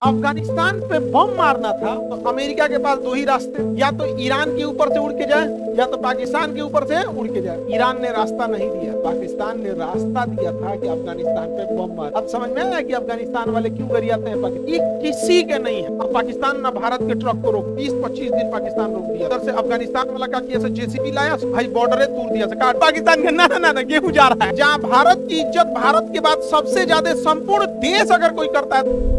अफगानिस्तान पे बम मारना था तो अमेरिका के पास दो ही रास्ते, या तो ईरान के ऊपर से उड़ के जाए या तो पाकिस्तान के ऊपर से उड़ के जाए। ईरान ने रास्ता नहीं दिया, पाकिस्तान ने रास्ता दिया था कि अफगानिस्तान पे बम मार। अब समझ में आया कि अफगानिस्तान वाले क्यों गरियाते हैं। ये किसी के नहीं है। अब पाकिस्तान ना भारत के ट्रक को रोक, 20-25 दिन पाकिस्तान रोक दिया। उधर से अफगानिस्तान वाला का किया, जेसीबी लाया, भाई बॉर्डर तोड़ दिया, काट पाकिस्तान के ना गेहूं जा रहा है। जहाँ भारत की इज्जत भारत के बाद सबसे ज्यादा संपूर्ण देश अगर कोई करता है।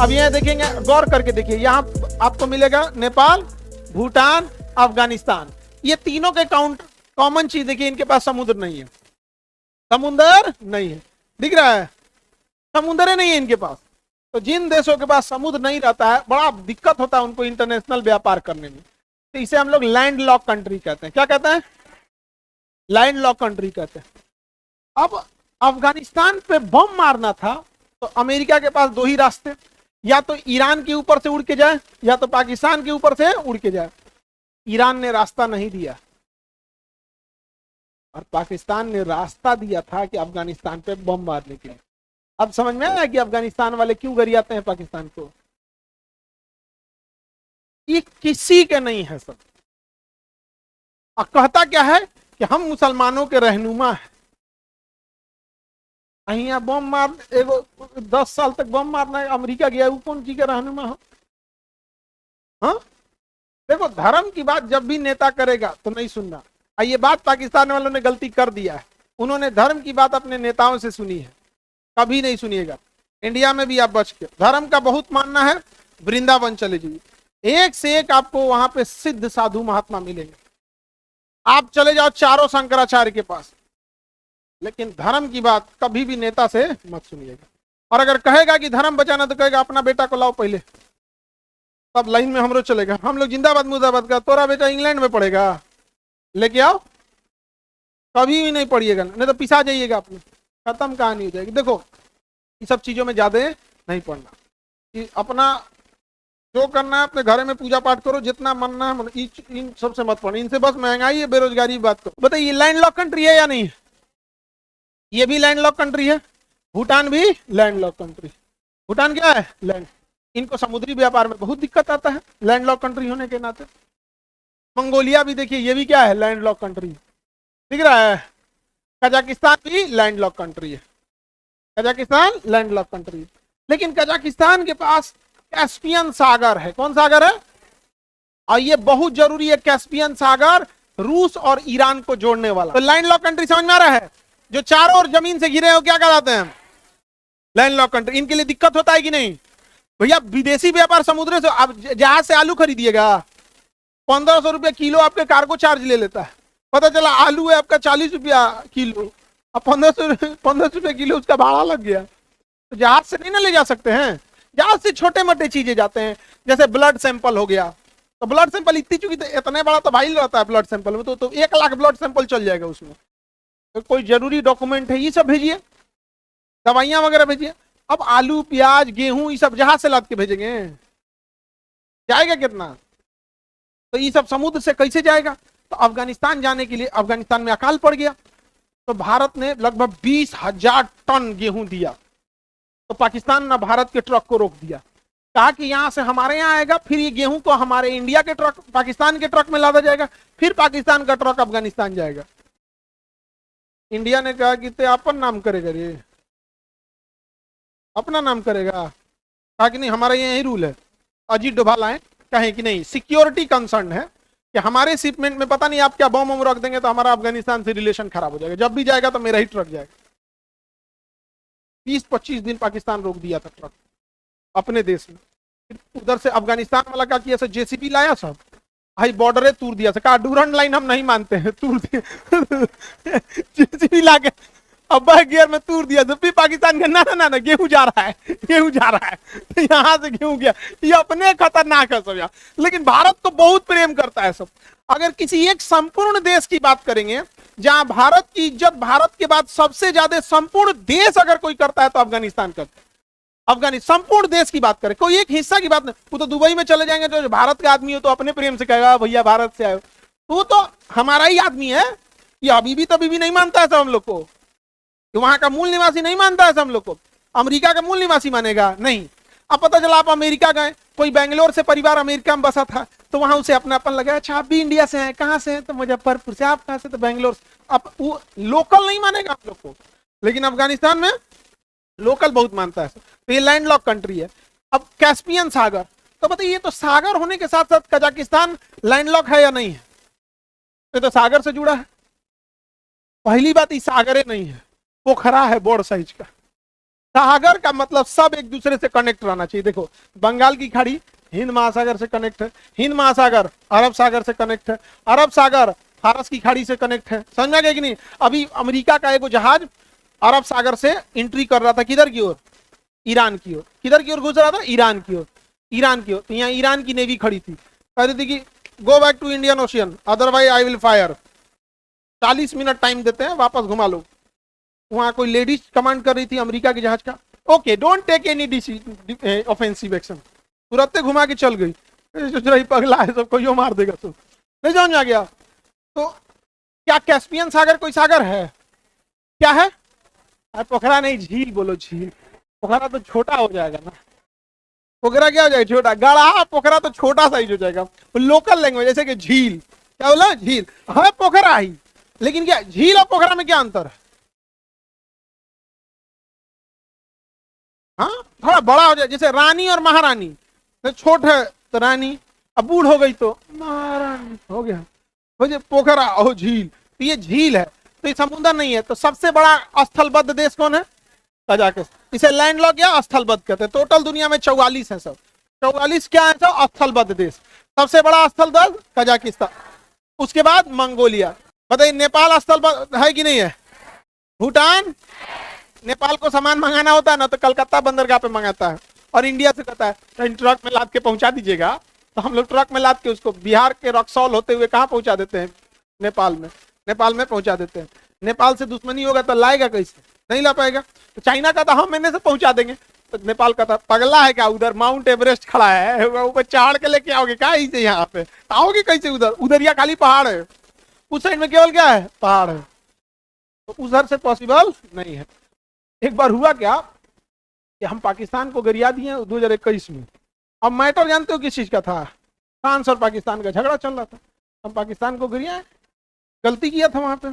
अब यह देखेंगे, गौर करके देखिए, यहां आपको मिलेगा नेपाल, भूटान, अफगानिस्तान। ये तीनों के काउंट कॉमन चीज देखिए, इनके पास समुद्र नहीं है। समुद्र नहीं है, दिख रहा है, समुद्र नहीं है इनके पास। तो जिन देशों के पास समुद्र नहीं रहता है, बड़ा दिक्कत होता है उनको इंटरनेशनल व्यापार करने में। तो इसे हम लोग लैंड लॉक कंट्री कहते हैं। क्या कहते हैं? लैंड लॉक कंट्री कहते हैं। अब अफगानिस्तान पे बम मारना था तो अमेरिका के पास दो ही रास्ते, या तो ईरान के ऊपर से उड़ के जाए या तो पाकिस्तान के ऊपर से उड़ के जाए। ईरान ने रास्ता नहीं दिया और पाकिस्तान ने रास्ता दिया था कि अफगानिस्तान पे बम मारने के लिए। अब समझ में आया कि अफगानिस्तान वाले क्यों गरियाते हैं पाकिस्तान को। ये किसी के नहीं है सब। और कहता क्या है कि हम मुसलमानों के रहनुमा हैं। अहिया बम मार, एगो 10 साल तक बम मारना है, अमेरिका गया, वो कौन जी के रहनुमा हो? हाँ, देखो, धर्म की बात जब भी नेता करेगा तो नहीं सुनना। ये बात पाकिस्तान वालों ने गलती कर दिया है, उन्होंने धर्म की बात अपने नेताओं से सुनी है, कभी नहीं सुनिएगा। इंडिया में भी आप बच के, धर्म का बहुत मानना है, वृंदावन चले जाइए, एक से एक आपको वहां पे सिद्ध साधु महात्मा मिलेंगे। आप चले जाओ चारों शंकराचार्य के पास, लेकिन धर्म की बात कभी भी नेता से मत सुनिएगा। और अगर कहेगा कि धर्म बचाना तो कहेगा अपना बेटा को लाओ पहले, तब लाइन में हमरो चलेगा। हम लोग जिंदाबाद मुर्दाबाद का, तोरा बेटा इंग्लैंड में पढ़ेगा, लेके आओ। कभी भी नहीं पढ़िएगा, नहीं तो पिसा जाइएगा अपने, खत्म कहानी हो जाएगी। देखो, ये सब चीजों में ज्यादा नहीं पढ़ना, कि अपना जो करना है अपने घर में पूजा पाठ करो, जितना मानना है। इन सबसे मत पढ़ो, इनसे बस महंगाई है, बेरोजगारी की बात करो। बताइए, लैंड लॉक कंट्री है या नहीं है? ये भी लैंड लॉक कंट्री है, भूटान भी लैंड लॉक कंट्री। भूटान क्या है? लैंड। इनको समुद्री व्यापार में बहुत दिक्कत आता है लैंड लॉक कंट्री होने के नाते। मंगोलिया भी देखिए, ये भी क्या है? लैंड लॉक कंट्री, दिख रहा है। कजाकिस्तान भी लैंड लॉक कंट्री है, कजाकिस्तान लैंड लॉक कंट्री। लेकिन कजाकिस्तान के पास कैस्पियन सागर है। कौन सागर है? और ये बहुत जरूरी है, कैस्पियन सागर रूस और ईरान को जोड़ने वाला। तो लैंड लॉक कंट्री समझ में आ रहा है? जो चारों ओर जमीन से घिरे हो, क्या कहलाते हैं? Land lock country. इनके लिए दिक्कत होता है कि नहीं? भैया, विदेशी व्यापार समुद्र से, आप जहाज से आलू खरीदिएगा, 1500 रुपया किलो आपके कार्गो चार्ज ले लेता है। पता चला आलू है आपका 40 रुपया किलो, अब 1500 रुपया किलो उसका भाड़ा लग गया। तो जहाज से नहीं ना ले जा सकते हैं, जहाज से छोटे मोटे चीजें जाते हैं, जैसे ब्लड सैंपल हो गया। तो ब्लड सैंपल इतनी, चूंकि इतने बड़ा तो भाई रहता है ब्लड सैंपल में, तो 1 लाख ब्लड सैंपल चल जाएगा उसमें। तो कोई जरूरी डॉक्यूमेंट है, ये सब भेजिए, दवाइयां वगैरह भेजिए। अब आलू, प्याज, गेहूं, ये सब जहाज से लाद के भेजेंगे, जाएगा कितना? तो ये सब समुद्र से कैसे जाएगा? तो अफगानिस्तान जाने के लिए, अफगानिस्तान में अकाल पड़ गया, तो भारत ने लगभग 20,000 टन गेहूं दिया। तो पाकिस्तान ने भारत के ट्रक को रोक दिया, कहा कि यहां से हमारे यहाँ आएगा, फिर ये गेहूं को हमारे इंडिया के ट्रक, पाकिस्तान के ट्रक में लादा जाएगा, फिर पाकिस्तान का ट्रक अफगानिस्तान जाएगा। इंडिया ने कहा कि ते अपन नाम करेगा, रे अपना नाम करेगा। कहा कि नहीं, हमारा ये यही रूल है। अजीत डोभाल आए, कहें कि नहीं, सिक्योरिटी कंसर्न है कि हमारे शिपमेंट में पता नहीं आप क्या बम वम रख देंगे तो हमारा अफगानिस्तान से रिलेशन खराब हो जाएगा। जब भी जाएगा तो मेरा ही ट्रक जाएगा। 20-25 दिन पाकिस्तान रोक दिया था ट्रक अपने देश में। उधर से अफगानिस्तान वाला क्या किया, जेसीबी लाया, सब भाई बॉर्डर तोड़ दिया, कहा डूरन लाइन हम नहीं मानते हैं, तोड़ दिया जेसीबी ला के अब गियर में तोड़ दिया। जब भी पाकिस्तान का ना गेहूं जा रहा है, गेहूं जा रहा है, तो यहाँ से गेहूं गया। ये अपने खतरनाक है सब यहाँ, लेकिन भारत को बहुत प्रेम करता है सब। अगर किसी एक संपूर्ण देश की बात करेंगे जहां भारत की इज्जत भारत के बाद सबसे ज्यादा संपूर्ण देश अगर कोई करता है तो अफगानिस्तान करता है। अफगानिस्तान संपूर्ण देश की बात करें, कोई एक हिस्सा की बात नहीं। वो तो दुबई में चले जाएंगे, जो भारत का आदमी हो तो अपने प्रेम से कहेगा भैया भारत से आए, तो हमारा ही आदमी है। ये अभी भी नहीं मानता है सब हम लोग को। कि वहां का मूल निवासी नहीं मानता है हम लोग को, अमेरिका का मूल निवासी मानेगा नहीं। अब पता चला आप अमेरिका गए, कोई बेंगलोर से परिवार अमेरिका में बसा था, तो वहां उसे अपनापन लगा, अच्छा आप भी इंडिया से हैं, कहाँ से हैं, तो मुजफ्फरपुर से। आप कहाँ से, तो बेंगलोर से। अब वो लोकल नहीं मानेगा आप लोग को, लेकिन अफगानिस्तान में लोकल बहुत मानता है। तो ये लैंडलॉक कंट्री है। अब कैस्पियन सागर, तो बताइए ये तो सागर होने के साथ साथ कजाकिस्तान लैंडलॉक है या नहीं है? ये तो सागर से जुड़ा है। पहली बात, ये सागरे नहीं है, पोखरा है बड़ साइज का। सागर का मतलब सब एक दूसरे से कनेक्ट रहना चाहिए। देखो बंगाल की खाड़ी हिंद महासागर से कनेक्ट है, हिंद महासागर अरब सागर से कनेक्ट है, अरब सागर फारस की खाड़ी से कनेक्ट है। समझ में गया कि नहीं? अभी अमेरिका का एक जहाज अरब सागर से एंट्री कर रहा था, किधर की ओर? ईरान की ओर। किधर की ओर घुस रहा था? ईरान की ओर। ईरान की ओर। तो यहाँ ईरान की नेवी खड़ी थी, कह रही थी कि go back to Indian Ocean otherwise I will fire. 40 minute time देते हैं, वापस घुमा लो। वहां कोई लेडीज कमांड कर रही थी अमेरिका के जहाज का, okay don't take any offensive action, तुरंत घुमा के चल गई। सोच रही पगला है, सबको यो मार देगा। तो नहीं समझ आ गया? तो क्या कैस्पियन सागर कोई सागर है? क्या है? पोखरा नहीं, झील बोलो, झील। पोखरा तो छोटा हो जाएगा ना, पोखरा क्या हो जाएगा? छोटा। गड़ा पोखरा तो छोटा साइज हो जाएगा। लोकल लैंग्वेज जैसे कि झील, क्या बोला? झील है पोखरा ही, लेकिन क्या झील और पोखरा में क्या अंतर है? हाँ, थोड़ा बड़ा हो जाए, जैसे रानी और महारानी। तो छोट है तो रानी, अब बूढ़ हो गई तो महारानी हो गया। पोखरा ओ झील, तो ये झील है, तो ये समुद्र नहीं है। तो सबसे बड़ा स्थलबद्ध देश कौन है? कजाकिस्तान। इसे लैंडलॉक या स्थलबद्ध कहते हैं। टोटल दुनिया में 44 है सब। 44 क्या है सब? स्थलबद्ध देश। सबसे बड़ा स्थलबद्ध कजाकिस्तान, उसके बाद मंगोलिया। बताइए नेपाल स्थलबद्ध है कि नहीं है? भूटान। नेपाल को सामान मंगाना होता है ना, तो कलकत्ता बंदरगाह पे मंगाता है, और इंडिया से कहता है कहीं ट्रक में लाद के पहुंचा दीजिएगा, तो हम लोग ट्रक में लाद के उसको बिहार के रक्सौल होते हुए कहाँ पहुंचा देते हैं? नेपाल में। नेपाल में पहुंचा देते हैं। नेपाल से दुश्मनी होगा तो लाएगा कैसे? नहीं ला पाएगा। तो चाइना का था हम महीने से पहुंचा देंगे, तो नेपाल का था पगला है क्या? उधर माउंट एवरेस्ट खड़ा है, ऊपर चढ़ के लेके आओगे क्या इसे? यहाँ पे आओगे कैसे? उधर उधर या खाली पहाड़ है, उस साइड में केवल क्या है? पहाड़ है। तो उधर से पॉसिबल नहीं है। एक बार हुआ क्या कि हम पाकिस्तान को गरिया दिए 2021 में। अब मैटर जानते हो किस चीज का था? फ्रांस और पाकिस्तान का झगड़ा चल रहा था, हम पाकिस्तान को गरिया, गलती किया था वहां पे।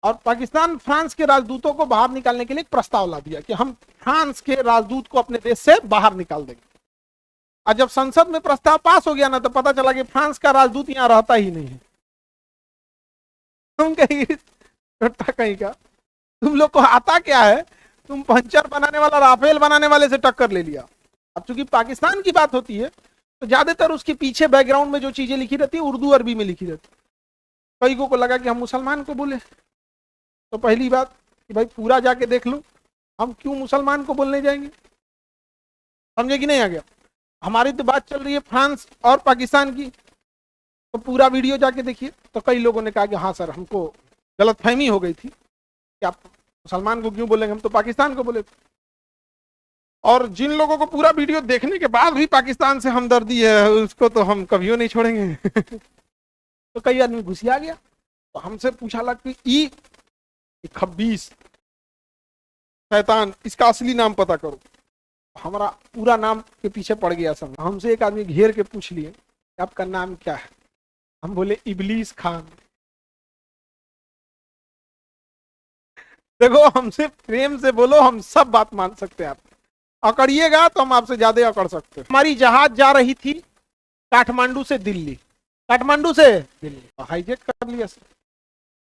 और पाकिस्तान फ्रांस के राजदूतों को बाहर निकालने के लिए एक प्रस्ताव ला दिया कि हम फ्रांस के राजदूत को अपने देश से बाहर निकाल देंगे। और जब संसद में प्रस्ताव पास हो गया ना, तो पता चला कि फ्रांस का राजदूत यहाँ रहता ही नहीं है। तुम कहीं का, तुम लोग को आता क्या है? तुम पंचर बनाने वाला राफेल बनाने वाले से टक्कर ले लिया। अब चूंकि पाकिस्तान की बात होती है, तो ज्यादातर उसके पीछे बैकग्राउंड में जो चीजें लिखी रहती है उर्दू अरबी में लिखी रहती है। कई को लगा कि हम मुसलमान को बोले, तो पहली बात कि भाई पूरा जाके देख लो, हम क्यों मुसलमान को बोलने जाएंगे? समझे कि नहीं आ गया? हमारी तो बात चल रही है फ्रांस और पाकिस्तान की, तो पूरा वीडियो जाके देखिए। तो कई लोगों ने कहा कि हाँ सर, हमको गलतफहमी हो गई थी कि आप मुसलमान को क्यों बोलेंगे, हम तो पाकिस्तान को बोले। और जिन लोगों को पूरा वीडियो देखने के बाद भी पाकिस्तान से हमदर्दी है, उसको तो हम कभी नहीं छोड़ेंगे। तो कई आदमी घुसिया गया, तो हमसे पूछा लग कि ई खब्बीस शैतान, इसका असली नाम पता करो। हमारा पूरा नाम के पीछे पड़ गया सब। हमसे एक आदमी घेर के पूछ लिए आपका नाम क्या है? हम बोले इबलीस खान। देखो, हमसे प्रेम से बोलो, हम सब बात मान सकते हैं। आप अकड़िएगा तो हम आपसे ज्यादा अकड़ सकते हैं। हमारी जहाज जा रही थी काठमांडू से दिल्ली, काठमांडू से दिल्ली, हाईजेक कर लिया सर।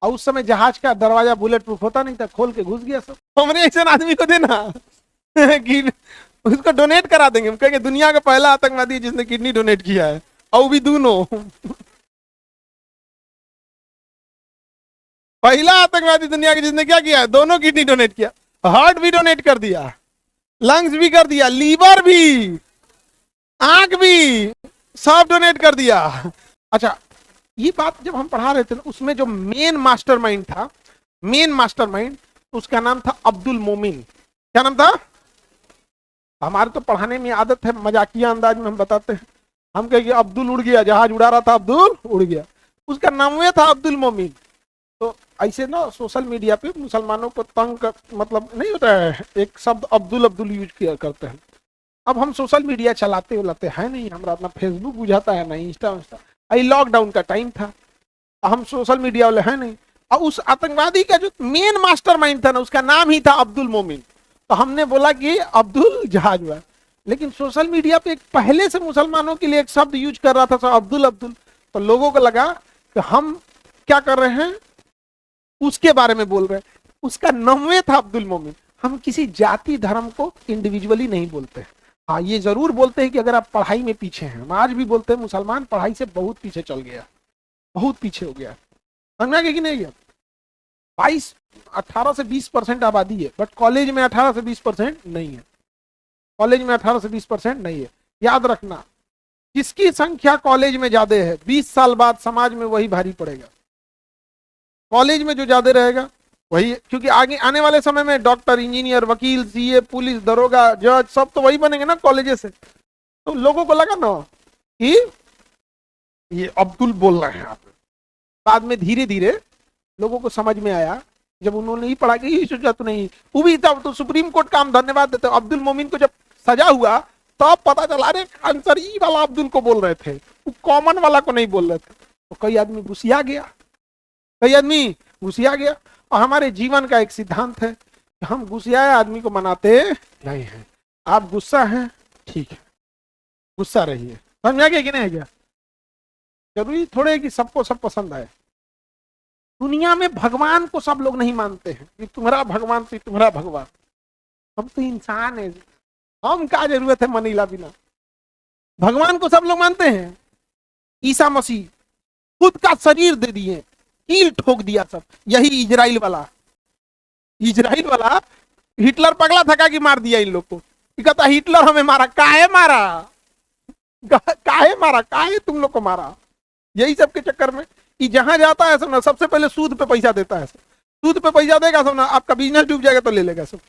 और उस समय जहाज का दरवाजा बुलेट प्रूफ होता नहीं था, खोल के घुस गया सब। हमने ऐसे आदमी को देना कि उसको डोनेट करा देंगे। हम कहेंगे दुनिया का पहला आतंकवादी जिसने किडनी डोनेट किया है, और भी दोनों। पहला आतंकवादी दुनिया के जिसने क्या किया है? दोनों किडनी डोनेट किया, हार्ट भी डोनेट कर दिया, लंग्स भी कर दिया, लीवर भी, आंख भी, सब डोनेट कर दिया। अच्छा, ये बात जब हम पढ़ा रहे थे ना, उसमें जो मेन मास्टरमाइंड था, मेन मास्टरमाइंड, उसका नाम था अब्दुल मोमिन। क्या नाम था? हमारे तो पढ़ाने में आदत है, मजाकिया अंदाज में हम बताते हैं। हम कहेंगे अब्दुल उड़ गया, जहाज उड़ा रहा था, अब्दुल उड़ गया। उसका नाम ये था अब्दुल मोमिन। तो ऐसे ना सोशल मीडिया पे मुसलमानों को तंग मतलब नहीं होता है, एक शब्द अब्दुल अब्दुल यूज किया करते हैं। अब हम सोशल मीडिया चलाते उलाते हैं नहीं, हमारा अपना फेसबुक बुझाता है, नहीं इंस्टा इंस्टा। अभी लॉकडाउन का टाइम था, हम सोशल मीडिया वाले हैं नहीं। और उस आतंकवादी का जो मेन मास्टर माइंड था ना, उसका नाम ही था अब्दुल मोमिन। तो हमने बोला कि अब्दुल जहाज हुआ। लेकिन सोशल मीडिया पे एक पहले से मुसलमानों के लिए एक शब्द यूज कर रहा था सो अब्दुल अब्दुल, तो लोगों को लगा कि हम क्या कर रहे हैं, उसके बारे में बोल रहे हैं। उसका नाम था अब्दुल मोमिन। हम किसी जाति धर्म को इंडिविजुअली नहीं बोलते हैं। हाँ ये जरूर बोलते हैं कि अगर आप पढ़ाई में पीछे हैं, हम आज भी बोलते हैं मुसलमान पढ़ाई से बहुत पीछे चल गया, बहुत पीछे हो गया। समझ में कि नहीं गया? 18 से 20% आबादी है, बट कॉलेज में 18 से 20% नहीं है। कॉलेज में 18 से 20% नहीं है। याद रखना, जिसकी संख्या कॉलेज में ज्यादा है 20 साल बाद समाज में वही भारी पड़ेगा। कॉलेज में जो ज्यादा रहेगा वही, क्योंकि आगे आने वाले समय में डॉक्टर, इंजीनियर, वकील, सीए, पुलिस, दरोगा, जज सब तो वही बनेंगे ना कॉलेज से। तो लोगों को लगा ना कि ये अब्दुल बोल रहे हैं आप। बाद में धीरे धीरे लोगों को समझ में आया, जब उन्होंने ही पढ़ा कि सोचा तो नहीं, वो भी तब तो सुप्रीम कोर्ट का हम धन्यवाद देते हैं। अब्दुल मोमिन को जब सजा हुआ तब पता चला अरे आंसर ई वाला अब्दुल को बोल रहे थे, वो कॉमन वाला को नहीं बोल रहे थे। तो कई आदमी घुसिया गया, कई आदमी घुसिया गया। और हमारे जीवन का एक सिद्धांत है कि हम घुसियाए आदमी को मनाते नहीं हैं। आप गुस्सा हैं, ठीक है, गुस्सा रहिए। समझ में आ गया कि नहीं आ गया? जरूरी थोड़े कि सबको सब पसंद आए। दुनिया में भगवान को सब लोग नहीं मानते हैं कि तुम्हारा भगवान तो तुम्हारा भगवान। हम तो इंसान है, हम क्या जरूरत है मनीला बिना। भगवान को सब लोग मानते हैं। ईसा मसीह खुद का शरीर दे दिए, कील ठोक दिया सब। यही इजराइल वाला हिटलर पगला थका कि मार दिया इन लोग को। कहता हिटलर हमें मारा, काहे मारा, काहे मारा, काहे तुम लोग को मारा। यही सब के चक्कर में कि जहां जाता है सब ना सबसे पहले सूद पे पैसा देता है। सूद पे पैसा देगा सब ना, आपका बिजनेस डूब जाएगा तो ले लेगा सब।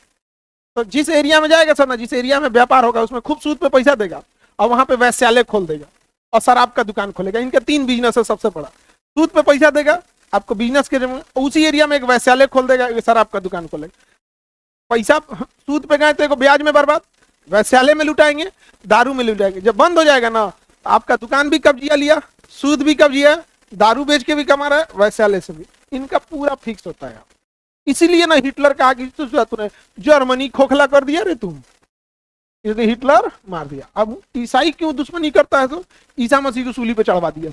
तो जिस एरिया में जाएगा सब ना, जिस एरिया में व्यापार होगा उसमें खूब सूद पे पैसा देगा और वहां पे वैश्यालय खोल देगा और शराब का दुकान खोलेगा। इनके 3 बिजनेस है सबसे बड़ा। सूद पे पैसा देगा आपको बिजनेस के, उसी एरिया में एक वैश्यालय खोल देगा, शराब का दुकान खोलेगा। पैसा सूद पे गए तो ब्याज में बर्बाद, वैश्यालय में लुटाएंगे, दारू में लुटाएंगे। जब बंद हो जाएगा ना, आपका दुकान भी कब्जिया लिया, सूद भी कब्जिया, दारू बेच के भी कमा रहा है, वैश्यालय से भी। इनका पूरा फिक्स होता है। इसीलिए ना हिटलर कहा कि तूने जर्मनी खोखला कर दिया रे तुम, इसलिए हिटलर मार दिया। अब ईसाई क्यों दुश्मनी करता है? तो ईसा मसीह को सूली पे चढ़वा दिया।